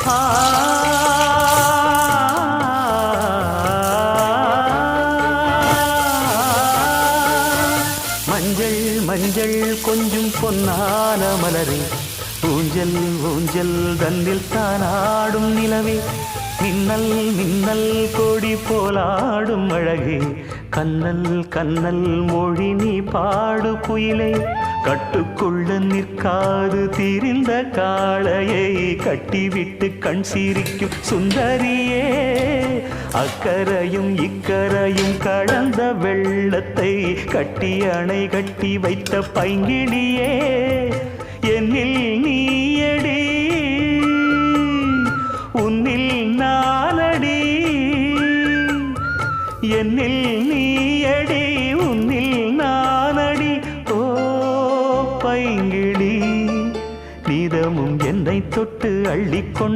ஆ மஞ்சள் மஞ்சள் கொஞ்சம் பொன்னான மலரே ஊஞ்சல் ஊஞ்சல் தன்னில் தானாடும் நிலவே மின்னல் மின்னல் கொடி போலாடும் அழகே கண்ணல் கண்ணல் மொழி நீ பாடு குயிலே கட்டுக்குள்ள நிற்காது திரிந்த காளையை கட்டிவிட்டு கண் சிரிக்கும் சுந்தரியே அக்கரையும் இக்கரையும் கடந்த வெள்ளத்தை கட்டி அணை கட்டி வைத்த பைங்கிளியே என்னில் நீயடி உன்னில் நானடி என்னில் நீயடி உன்னில் நானடி ஓ பைங்கிளி நீதமும் என்னை தொட்டு அள்ளிக்கொண்டு